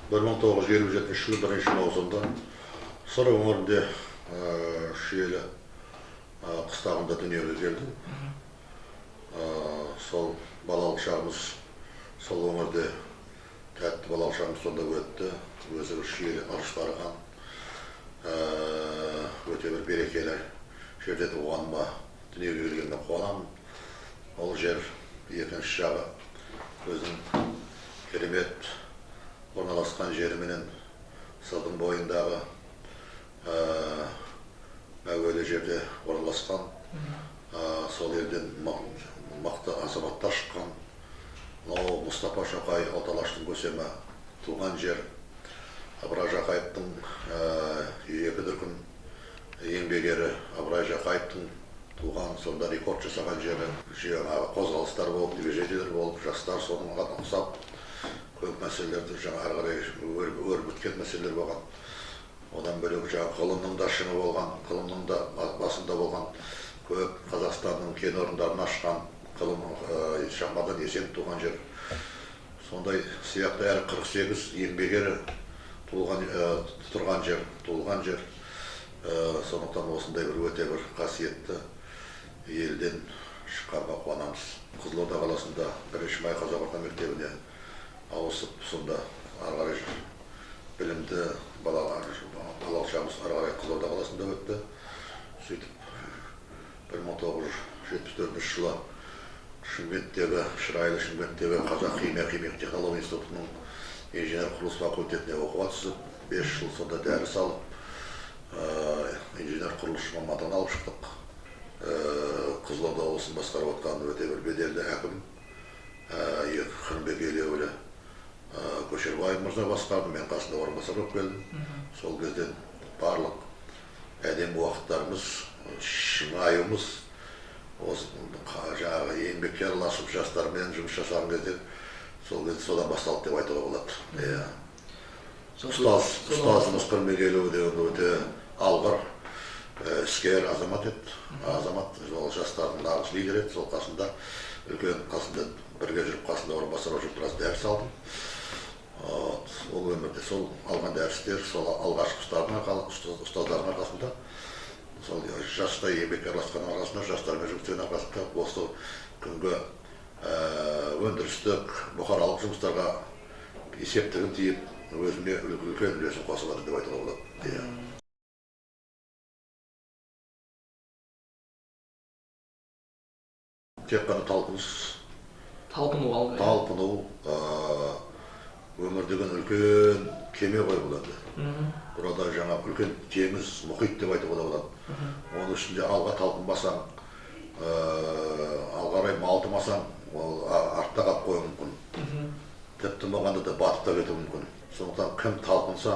1957 жылы 1 маусымда Сыр өңірінде Шиелі қыстағында дүниеге келдім. Сол балалық шағымыз сол өңірде тәтті балалық шағымыз сонда өтті. Өзі бір Шиелі ырыштарға өте бір берекелі жерде туғаныма дүниеге келгенде қуанамын. Ол жер екінші жағы өзінің керемет орналасқан жеріменен Сырдың бойындағы әуелі жерде орналасқан, сол елден мықты азаматтар шыққан Мұстафа Шоқай Оталаштың көсемі туған жер. Ыбырай Жақаевтың екі дүркін еңбек ері Ыбырай Жақаевтың туған, сонда рекорд жасаған жері. Жаңағы қозғалыстар болып, движениелер болып, жастар соның ұқсап көп мәселелерді жаңа ары қарай өрбіткен мәселелер болған. Одан бөлек жаңа ғылымның да шыңы болған, ғылымның да басында болған, көп Қазақстанның кен орындарын ашқан ғылым Шахмардан Есен туған жер. Сондай сияқты әрі 48 еңбекері тұрған жер. Сондықтан осындай бір өте бір қасиетті елден шыққанға қуанамыз. Қызылорда қаласында 1 май қазақ орта мектебіне ауысып, сонда ары қарай білімді балалық шағымыз ары қарай Қызылорда қаласында өтті. Сөйтіп 1974 жылы Шымкенттегі Қазақ химия технология институтының инженер құрылыс факультетіне оқуға түсіп, 5 жыл сонда дәріс алып, инженер құрылысшы мамандығын алып шықтық. Қызылорда облысын басқарып отқан өте бір беделді әкім Қырымбек Елеулі Көшербаев мырза басқарды, мен қасында орынбасар болып келдім. Сол кезден барлық әдемі уақыттарымыз, шынайымыз, жаңағы еңбекке араласып жастармен жұмыс жасаған кезде сол кезде содан басталды деп айтуға болады. Ұстазымыз Қырымбек Елеулі өте алғыр, іскер азамат еді. Азамат жастардың нағыз лидер еді. Сол қасында үлкен қасында бірге жүріп, қасында орынбасар болып жүріп біраз дәріс алдым. Ол өмірде сол алған дәрістер, сол алғашқы ұстаздардың арқасында, сол жастай еңбекке араласқан арасында, жастармен жұмыстың арқасында осы күнгі өндірістік, бұқаралық жұмыстарға есептігін тиіп, өзіме үлкен үлесін қосып жатыр деп айтуға болады. Тек қана талпыну өмір деген үлкен кеме ғой болады. Burada жаңа үлкен теңіз, мұхит деп айтуға да болады. Оның ішінде алға талпынбасаң, алға қарай малтымасаң, ол артта қалып қоюы мүмкін. Тіпті болғанда да батып та кетуі мүмкін. Сондықтан кім талпынса,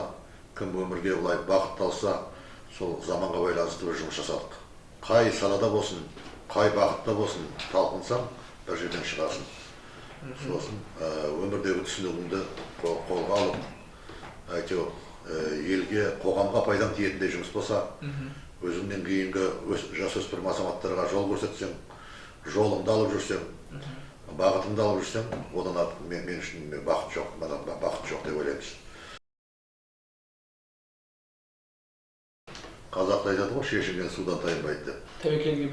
кім өмірге былай бақытталса, сол заманға байланысты бір жұмыс жасадық. Қай салада болсын, қай бағытта болсын, талпынсаң, бір жерден шығарсың. Сосын өмірдегі түсінігіңді қолға алып, әйтеуір елге, қоғамға пайдаң тиетіндей жұмыс болса, өзіңнен кейінгі жасөспірім азаматтарға жол көрсетсең, жолыңды алып жүрсең, бағытыңды алып жүрсең, одан артық мен үшін бақыт жоқ деп ойлаймыз. Қазақта айтады ғой, шешінген судан тайынбайды деп. Тәуекелге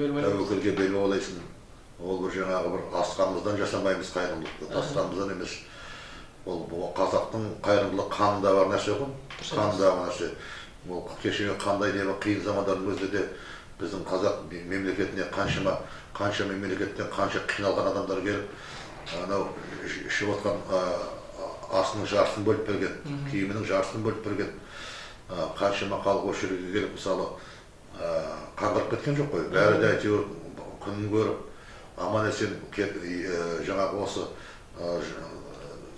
бел байлайсың. Ол бір жаңағы бір асқанымыздан жасамаймыз қайырымдылықты, асқанымыздан емес. Ол қазақтың қайырымдылық қанында бар нәрсе ғой, қанында бар нәрсе. Ол кешегі қандай деп қиын замандардың өзінде де біздің қазақ мемлекетіне қанша мемлекеттен қанша қиналған адамдар келіп, анау ішіп отқан асының жартысын бөліп берген, киімінің жартысын бөліп берген, қаншама халық осы жерге келіп, мысалы, қаңғырып кеткен жоқ қой. Бәрі де әйтеуір күнін көріп, аман есен жаңағы осы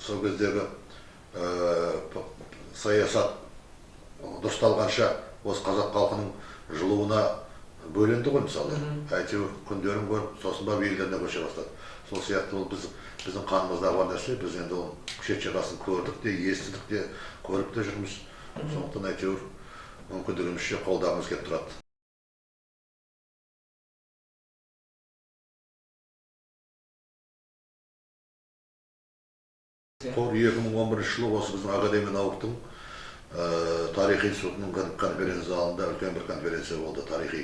сол кездегі саясат дұрысталғанша осы қазақ халқының жылуына бөленді ғой, мысалы. Әйтеуір күндерін көріп, сосын барып елдеріне көше бастады. Сол сияқты ол біздің қанымызда бар нәрсе, біз енді ол шет жағасын көрдік те, естідік те, көріп те жүрміз. Сондықтан әйтеуір мүмкіндігімізше қолдағымыз келіп тұрады. Қор 2011 жылы осы біздің академия науктың тарихи институтының конференция залында үлкен бір конференция болды, тарихи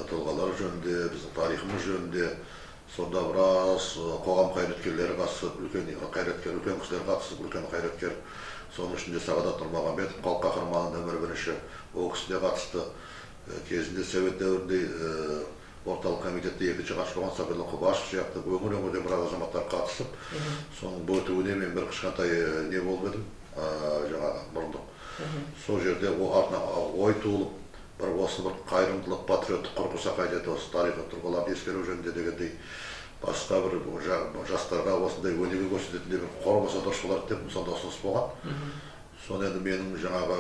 тұлғалар жөнінде, біздің тарихымыз жөнінде. Сонда біраз қоғам қайраткерлері қатысып, үлкен кісілер қатысып, үлкен қайраткер. Соның ішінде Сағадат Нұрмағамбетов, халық қаһарманы нөмір бірінші, ол кісі де қатысты. Кезінде совет дәуірінде орталық комитетте екінші хатшы болған Сабирлан Құбашев сияқты өңір-өңірден біраз азаматтар қатысып, соның бөтуіне мен бір кішкентай не болып едім, жаңағы мұрындық. Сол жерде артынан ой туылып, бір осы бір қайырымдылық, патриоттық құрғыса қажет, осы тарихи тұлғаларды ескеру жөнінде дегендей басқа бір жастарға осындай өнеге көрсететіндей бір қор болса дұрыс болар деп сонда ұсыныс болған. Соны енді менің жаңағы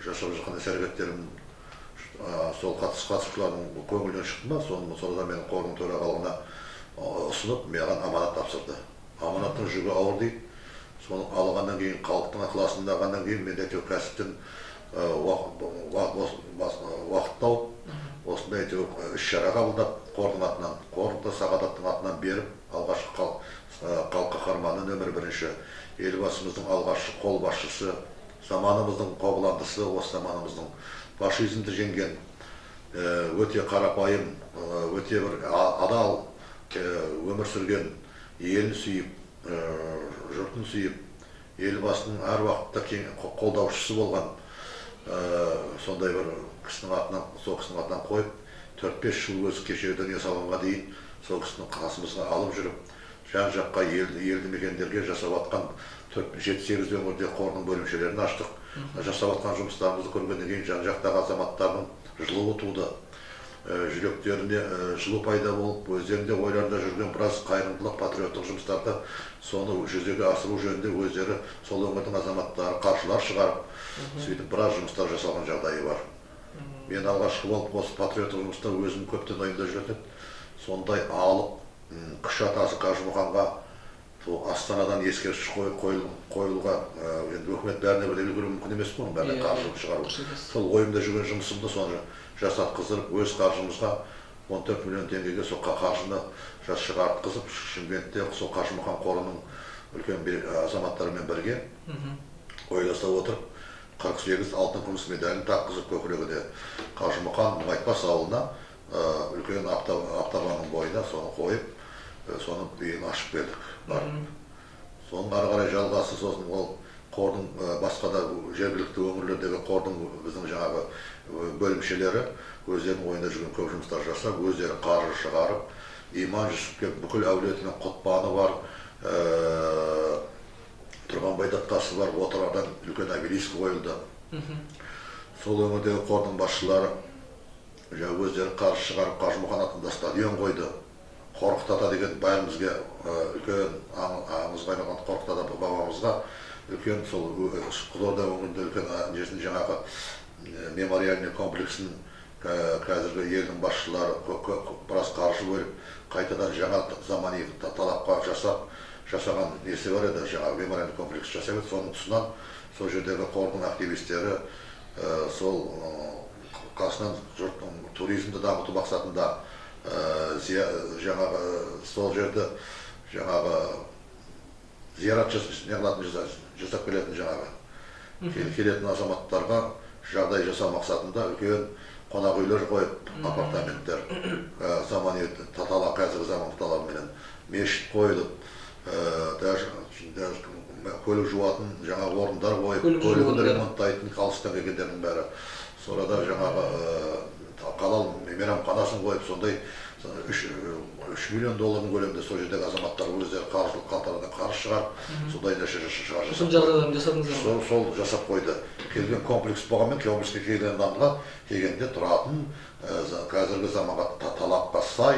жасап жатқан іс-әрекеттерім сол қатысушылардың көңілінен шықты ма, сонда менің қордың төрағалығына ұсынып, маған аманат тапсырды. Аманаттың жүгі ауыр дейді. Соны алғаннан кейін, халықтың ықыласын алғаннан кейін, мен әйтеуір кәсіптен уақыт тауып, осындай әйтеуір іс-шара қабылдап, қордың атынан, қорды Сағадаттың атынан беріп, алғашқы халық қаһарманы нөмір бірінші, елбасымыздың алғашқы қолбасшысы, заманымыздың қобыландысы, осы заманымыздың фашизмді жеңген, өте қарапайым, өте бір адал өмір сүрген, елін сүйіп, жұртын сүйіп, елбасының әр уақытта қолдаушысы болған сондай бір кісінің атынан, сол кісінің атынан қойып, 4-5 жыл өзі кеше дүние салғанға дейін сол кісінің қасымызға алып жүріп, жан-жаққа елді мекендерге жасап атқан 7-8 өңірде қордың бөлімшелерін аштық. Жасап атқан жұмыстарымызды көргеннен кейін жан-жақтағы азаматтардың жылуы туды. Жүректеріне жылу пайда болып, өздерінде ойларында жүрген біраз қайырымдылық, патриоттық жұмыстарды соны жүзеге асыру жөнінде өздері сол өңірдің азаматтары қаржылар шығарып, сөйтіп біраз жұмыстар жасалған жағдайы бар. Мен алғашқы болып осы патриоттық жұмыста өзім көптен ойымда жүретін. Сондай алып, күш атасы Қажымұқанға Астанадан ескерткіш қойылуға, енді өкімет бәріне бірдей үлгеру мүмкін емес қой, бәріне қаржы шығару. Сол ойымда жүрген жұмысымды соны жасатқызып, өз қаржымызға 14 миллион теңгеге сол қаржыны шығартқызып, Шымкентте сол Қажымұқан қорының үлкен азаматтарымен бірге ойласа отырып, 48 алтын күміс медалін таққызып, көкірегіне Қажымұқан Мұңайтпас ауылына үлкен автобанның бойына соны қойып, соның үйін ашып бердік. Соның ары қарай жалғасы, сосын ол қордың басқа да жергілікті өңірлердегі қордың біздің жаңағы бөлімшелері өздерінің ойында жүрген көп жұмыстар жасап, өздері қаржы шығарып, Иман Жүсіпке бүкіл әулетінің құтпаны бар, Тұрғанбай датқасы бар, Отырардан үлкен обелиск қойылды. Сол өңірдегі қордың басшылары өздері қаржы шығарып, Қажымұқан атында стадион қойды. Қорқыт ата деген бәрімізге үлкен аңызға айналған Қорқыт ата бабамызға үлкен сол Қызылорда өңірінде үлкен несін жаңағы мемориальный комплексін қазіргі елдің басшылары біраз қаржы бөліп, қайтадан жаңа замани талапқа жасаған несі бар еді, жаңағы мемориальный комплекс жасап еді. Соның тұсынан сол жердегі қордың активистері сол қасынан жұрттың туризмді дамыту мақсатында жаңағы сол жерді жаңағы зиярат жасап келетін жаңағы келетін азаматтарға жағдай жасау мақсатында үлкен қонақ үйлер қойып, апартаменттер, замани қазіргі заман талабыменен мешіт қойылып, көлік жуатын жаңағы орындар қойып, көлігін ремонттайтын алыстан келгендердің бәрі. Сонда жаңағы қалал мейрамханасын қойып, сондай 3 миллион доллардың көлемінде сол жердегі азаматтар өздері қаржылық қалтарынан қаржы шығарып, сондай сол жасап қойды. Келген комплекс болғанмен, комплекске келген адамға келгенде тұратын, қазіргі заманға талапқа сай,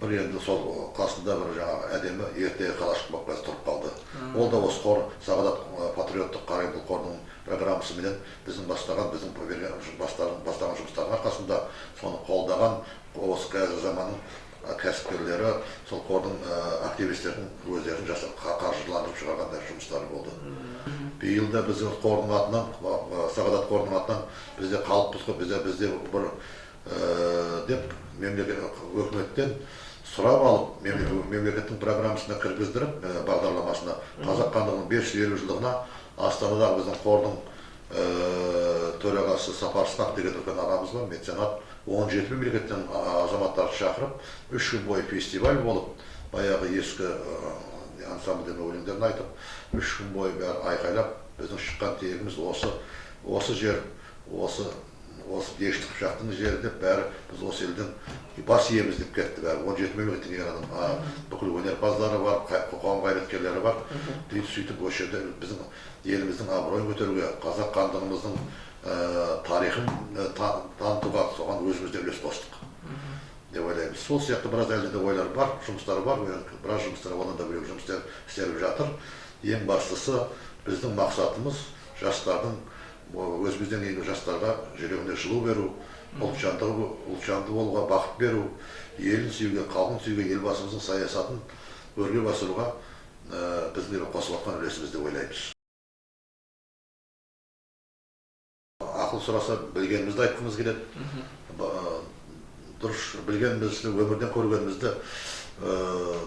бір енді сол қасында бір жаңағы әдемі ертегі қалашық болып тұрып қалды. Ол да осы қор, Сағадат патриоттық қайырымдылық қорының программасыменен біздің бастаған жұмыстардың арқасында соны қолдаған осы қазіргі заманның кәсіпкерлері, сол қордың активистердің өздерін қаржыландырып шығарған жұмыстары болды. Биыл да біз қордың атынан, Сағадат қордың атынан бізде қалыппыз ғой, бізде бір деп мемлекет өкіметтен сұрап алып, мемлекеттің программасына кіргіздіріп, бағдарламасына қазақ хандығының 550 жылдығына Астанадағы біздің қордың төрағасы Сапар Ысқақ деген үлкен ағамыз бар, меценат, 17 мемлекеттен азаматтарды шақырып, 3 күн бойы фестиваль болып, баяғы ескі ансамбльдің өлеңдерін айтып, 3 күн бойы бәрі айқайлап, біздің шыққан тегіміз осы жер, осы дешті қыпшақтың жерінде бәрі біз осы елдің бас иеміз деп кетті бәрі. 17 мемлекеттен келген адам, бүкіл өнерпаздары бар, қоғам қайраткерлері бар. Сөйтіп осы жерде біздің еліміздің абыройын көтеруге, қазақ хандығымыздың тарихын танытуға соған өзімізде үлес қостық деп ойлаймыз. Сол сияқты біраз әлде де ойлар бар, жұмыстар бар, біраз жұмыстар одан да бөлек жұмыстар істеліп жатыр. Ең бастысы біздің мақсатымыз жастардың, өзімізден кейінгі жастарға жүрегіне жылу беру, ұлтжанды болуға бақыт беру, елін сүюге, халқын сүюге, елбасымыздың саясатын өрге басыруға біздің қосып жатқан үлесіміз деп ойлаймыз. Ақыл сұраса білгенімізді айтқымыз келеді. Дұрыс білгенімізді, өмірден көргенімізді,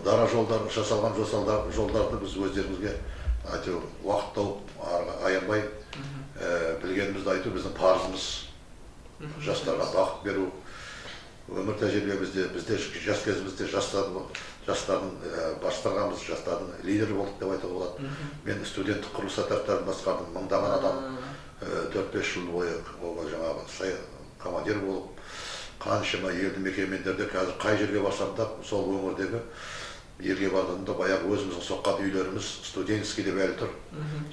дара жолдар, жасалған жолдарды біз өздерімізге уақыт тауып, аянбай білгенімізді айту біздің парызымыз. Жастарға бақыт беру, өмір тәжірибемізде, бізде жас кезімізде жастардың басқарғанбыз, жастардың лидері болдық деп айтуға болады. Мен студенттік құрылыс атақтарын басқардым, мыңдаған адам 4-5 жыл бойы жаңағы командир болып, қаншама елді мекемелерде қазір қай жерге барсам да сол өңірдегі елге бардığımda баяғы өзіміздің соққан үйлеріміз студенческий деп әлі тұр.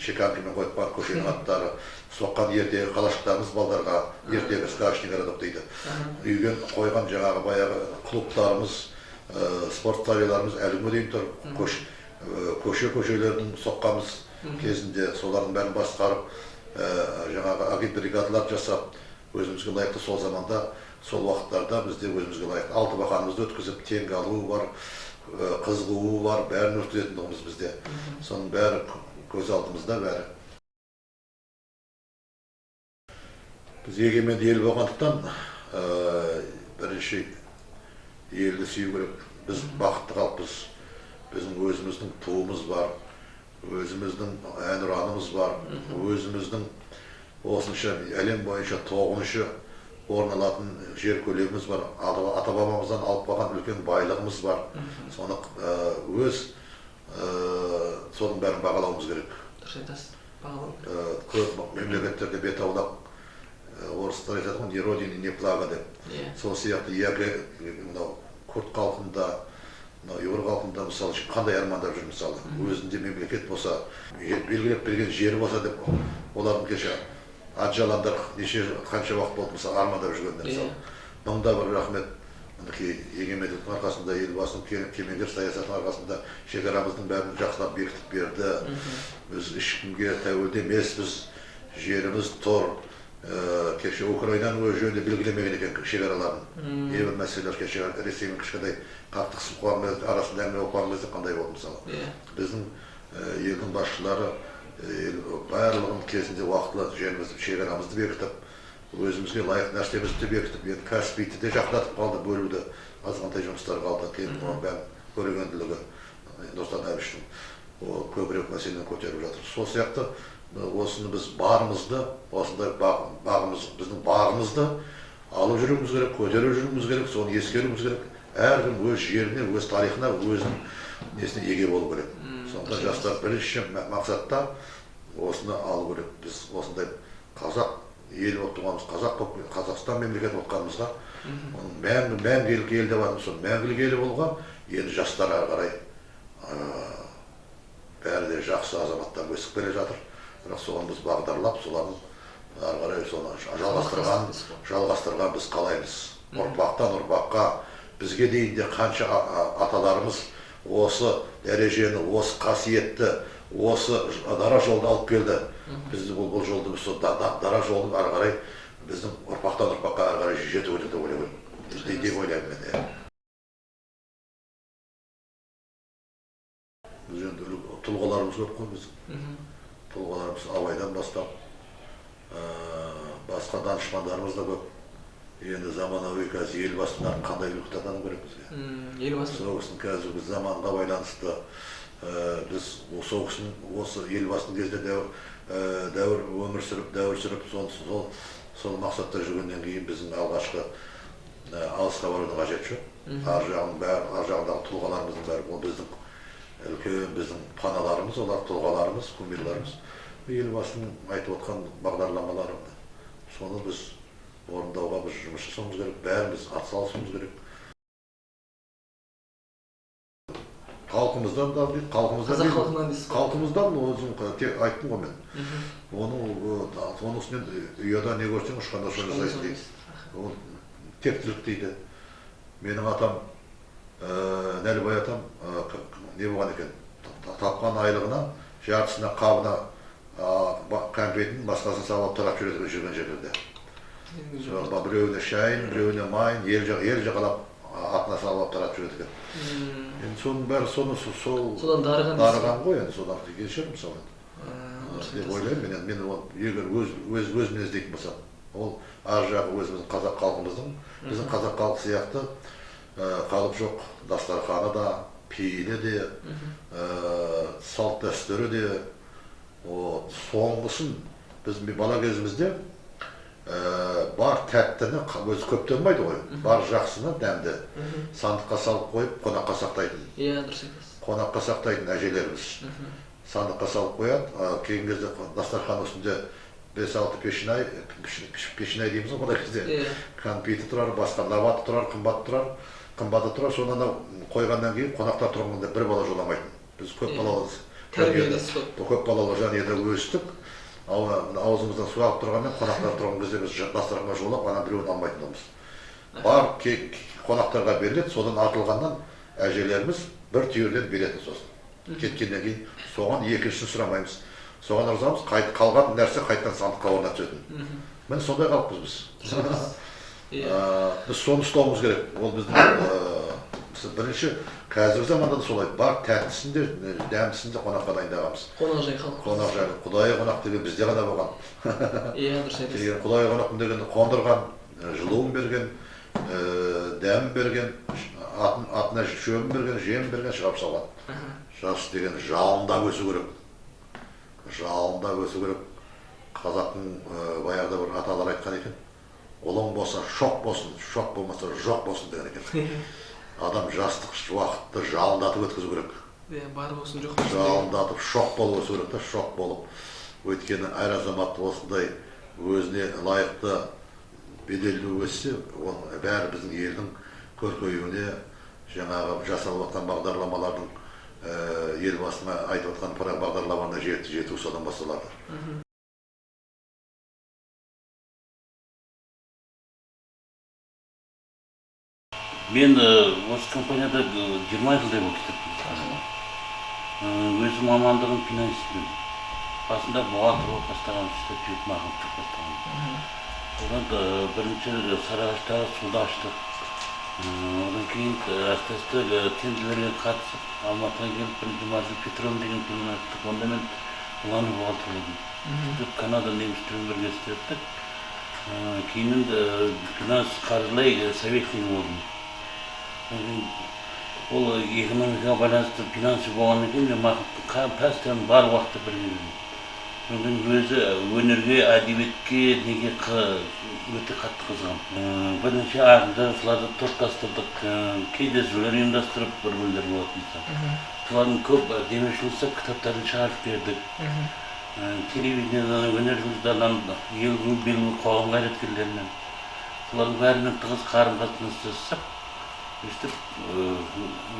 Чеканкамен қойып бар көшенің аттары, соққан ертегі қалашықтарымыз балдарға ертегі сказочный городок дейді. Үйген қойған жаңағы баяғы клубтарымыз, спорт сарайларымыз әлі күнге дейін тұр. Көшелердің соққамыз кезінде солардың бәрін басқарып, жаңағы агитбригадалар жасап, өзімізге лайықты сол заманда, сол уақыттарда бізде өзімізге лайықты алты бақанымызды өткізіп, теңге алуы бар, қыз қуу бар, бәрін өткізетіндігіміз бізде. Соның бәрі көз алдымызда бәрі. Біз егеменді ел болғандықтан бірінші елді сүю керек. Біз бақытты халықпыз. Біздің өзіміздің туымыз бар, өзіміздің әнұранымыз бар, өзіміздің осынша әлем бойынша 9-шы орын алатын жер көлеміміз бар, ата-бабамыздан алып қалған үлкен байлығымыз бар. Соны соның бәрін бағалауымыз керек. Дұрыс айтасыз, бағалау. Көп мемлекеттерде бет аулап, орыстар айтады ғой, не родина, не плага деп. Сол сияқты күрд халқында, ұйғыр халқында мысалы қандай армандап жүр мысалы. Өзінде мемлекет болса, белгілеп берген жері болса деп, олардың кеше Аджаландар қанша уақыт болды мысалы армандап жүргендер мысалы. Мыңда бір рахмет, егемендіктің арқасында, елбасының кемеңгер саясатының арқасында шекарамыздың бәрін жақсылап бекітіп берді. Біз ешкімге тәуелді емеспіз, жеріміз тұр. Кеше Украинаның өз жөнінде белгілемеген екен шекараларын. Небір мәселелер кеше Ресеймен кішкентай қақтығысып қойған арасында әңгіме болып қалған кезде қандай болды мысалы. Біздің елдің басшылары барлығын кезінде уақытылы жерімізді, шекарамызды бекітіп, өзімізге лайық нәрселерімізді бекітіп, енді Каспийді де жақындатып қалды, бөлуді, азғантай жұмыстар қалды, кейін бәрін көрегенділігі Нұрсұлтан Әбішевтің көбірек мәселені көтеріп жатыр. Сол сияқты осыны біз барымызды, осындай біздің бағымызды алып жүруіміз керек, көтеріп жүруіміз керек, соны ескеруіміз керек. Әркім өз жеріне, өз тарихына, өзінің несіне еге болу керек. Сонда жастар бірінші мақсатта осыны алу керек. Біз осындай қазақ ел болып тұрғанымыз, Қазақстан мемлекеті болғанымызға, мәңгілік ел деп атымыз, сол мәңгілік ел болуға енді жастар ары қарай бәрі де жақсы азаматтар өсіп келе жатыр. Бірақ соған біз бағдарлап, солардың ары қарай соны жалғастырған біз қалаймыз. Ұрпақтан ұрпаққа бізге дейін де қанша аталарымыз осы дәрежені, осы қасиетті, осы дара жолды алып келді. Бізді бұл жолды, дара жолдың ары қарай біздің ұрпақтан ұрпаққа ары қарай жету керек деп ойлаймын мен. Біз енді тұлғаларымыз көп қой біздің. Тұлғаларымыз абайдан бастап, басқа данышпандарымыз да көп. Енді заманауи қазір елбасынан қандай үлгі атану керек бізге. Елбасы. Соғыстың қазіргі заманға байланысты біз соғыстың осы елбасының кезінде дәуір өмір сүріп сол мақсатта жүргеннен кейін біздің алғашқы алысқа барудың қажеті жоқ. Ар жағындағы тұлғаларымыздың бәрі ол біздің үлкен біздің паналарымыз, олар тұлғаларымыз, кумирларымыз. Елбасының айтып отқан бағдарламалары соны біз орындауға біз жұмыс жасауымыз керек, бәріміз атсалысуымыз керек. Халқымыздан да дейді, халқымыздан өзім айттым ғой мен. Оның үстінен ұяда не көрсең ұшқанда соны жасайсың дейді. Ол тектілік дейді. Менің атам, Нәлібай атам не болған екен, тапқан айлығына жартысына қабына кәмпетін, басқасын салып тарап жүреді жүрген жерлерде. Біреуіне шайын, біреуіне майын, ел жағалап атына салып тарап жүреді екен. Енді соның бәрі содан дарыған ғой, енді содан кешір мысалы. Деп ойлаймын, мен егер өзімнен іздейтін болсам, ол ар жағы өзіміздің қазақ халқымыздың, біздің қазақ халқы сияқты қалып жоқ, дастарханы да, пейілі де, салт дәстүрі де, соңғысын біз бала кезімізде бар тәттіні өзі көптенмейді ғой, бар жақсыны дәмді сандыққа салып қойып қонаққа сақтайтын. Дұрыс айтасыз. Қонаққа сақтайтын әжелеріміз сандыққа салып қояды, кейін кезде дастархан үстінде 5-6 пешінай дейміз ғой бұндай кезде. Кәмпиті тұрар, басқа лаваты тұрар, қымбаты тұрар, соны қойғаннан кейін қонақтар тұрғанда бір бала жоламайтын. Біз көп балалы жанұяда өстік. Аузымыздан су алып тұрғанмен қонақтар тұрған кезде біз дастарханға жолап, ана біреуін алмайтынымыз. Бар қонақтарға беріледі, содан артылғаннан әжелеріміз бір түйірден беретін сосын. Кеткеннен кейін соған екіншісін сұрамаймыз. Соған ырзамыз, қалған нәрсе қайтадан сандыққа орнына түсетін. Міне сондай қалыппыз біз. Біз соны ұстауымыз керек. Ол біздің бірінші қазіргі заманда да солай. Бар тәттісін де, дәмдісін де қонаққа дайындағанбыз. Қонақжай халық. Қонақжай, құдайы қонақ деген бізде ғана болған. Дұрыс айтасыз. Құдайы қонақпын дегенде қондырған, жылуын берген, дәмін берген, атына шөбін берген, жемін берген шығарып салған. Жас деген жалында өсу керек. Жалында өсу керек. Қазақтың баяғыда бір аталар айтқан екен. Олың болса шоқ болсын, шоқ болмаса жоқ болсын деген екен. Адам жастық уақытты жалындатып өткізу керек. Бар болсын, жоқ болсын. Жалындатып шоқ болып өсу керек та, шоқ болып. Өйткені әр азамат осындай өзіне лайықты беделді өссе, ол бәрі біздің елдің көркеюіне, жаңағы жасалып жатқан бағдарламалардың елбасына айтып жатқан бағдарламаларына жету содан басталады. Мен осы компанияда 20 жылдай болып кетіппін. Өзім мамандығым финансистпін. Басында бухгалтер болып бастаған, жүріп маған тұрып бастаған. Одан бірінші Сарыағаштағы суда аштық. Одан кейін аста-аста тендерлерге қатысып, Алматыға келіп бірінші Маржи Петров деген фильм аштық. Онда мен главный бухгалтер болдым. Сөйтіп Канада немістермен бірге істеттік. Кейін финанс қаржылай советник болдым. Ол экономикаға байланысты финансы болғаннан кейін мен постоянно бар уақытта бірге жүрдім. Мен өзі өнерге, әдебиетке неге өте қатты қызығамын. Бірнеше ағымда соларды топтастырдық, кездесулер ұйымдастырып бір-бірлер болатын. Солардың көп демеушілікті кітаптарын шығарып бердік. Телевидениедан, өнер жұлдыздарынан, елдің белгілі қоғам қайраткерлерінен. Солардың бәрімен тығыз қарым-қатынас жасап,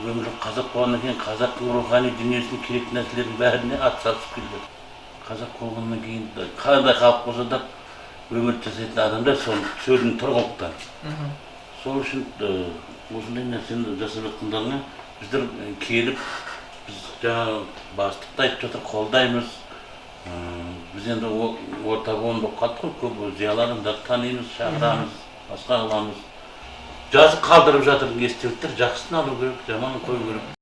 өмірлік қазақ болғаннан кейін қазақтың рухани дүниесіне керекті нәрселердің бәріне атсалысып келді. Қазақ болғаннан кейін қандай халық болса да өмір жасайтын адамдар соның сөзінің тұрғылықты. Сол үшін осындай нәрсені жасап жатқандарына біздер келіп, біз жаңағы бастықты айтып жатыр, қолдаймыз. Біз енді орта буын болып қалдық қой, көп зиялы адамдарды танимыз, шақырамыз, басқа қыламыз. Жазып қалдырып жатыр естеліктер, жақсысын алу керек, жаманын қою керек.